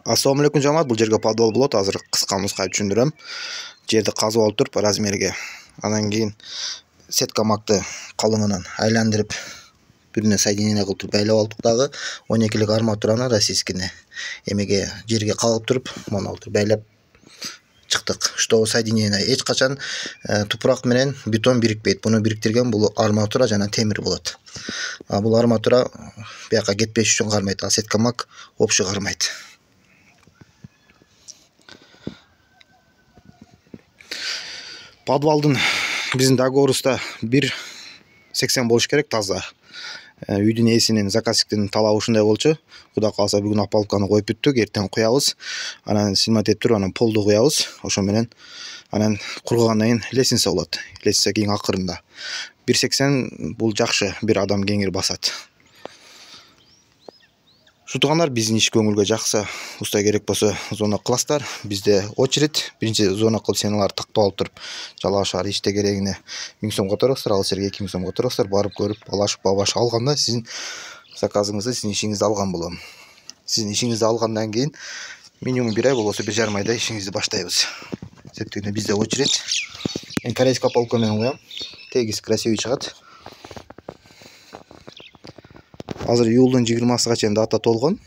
Assalamu alaikum жамаат, бұл жерге подвал болот. Азыр кыска нуска түшүндүрөм. Жерди казып алып туруп размерге. Анан кийин сеткамакты калыңынан айландырып, бирине соединение кылып туруп байлап алдык дагы. 12лик арматураны российскийне эмеге жерге кагып туруп, муну алып байлап чыктык. Что соединение эч качан тупурак менен бетон бирикпейт. Буну бириктирген бул арматура жана темир болот. Бул арматура бияка кетпеш үчүн кармайт, а сеткамак общий кармайт. Подвалдын биздин договорубузда 1,80 болуш керек таза. Үйдүн ээсинин заказчиктин талабы ушундай болчу. Кудай кааласа бүгүн опалубканы коюп бүттүк, эртең куябыз. Анан снимать этип туруп, анан полду куябыз. Ошо менен анан кургагандан кийин лестница болот. Лестница кийин акырында. 1,80 бул жакшы, бир адам кеңир басат. Шутугандар, биздин иш көңүлгө жакса, устай керек болсо зона кыласыздар. Бизде очередь, биринчи зона кылып сен аларды тактап алып туруп, жалаа шаар иште керегине 1000 сом которосуздар, ал жерге 2000 сом которосуздар, барып көрүп, алашып бабаш алганда сиздин заказыңызды, сиздин ишиңизди алган болом. Сиздин ишиңизди алгандан кийин минимум 1 ай болбосо 1,5 айда ишиңизди баштайбыз. Себептен бизде очередь. Мен корейский опалубка менен куям. Тегиз красивый чыгат. Азыр июлдун 20-сына чейин дата толгон.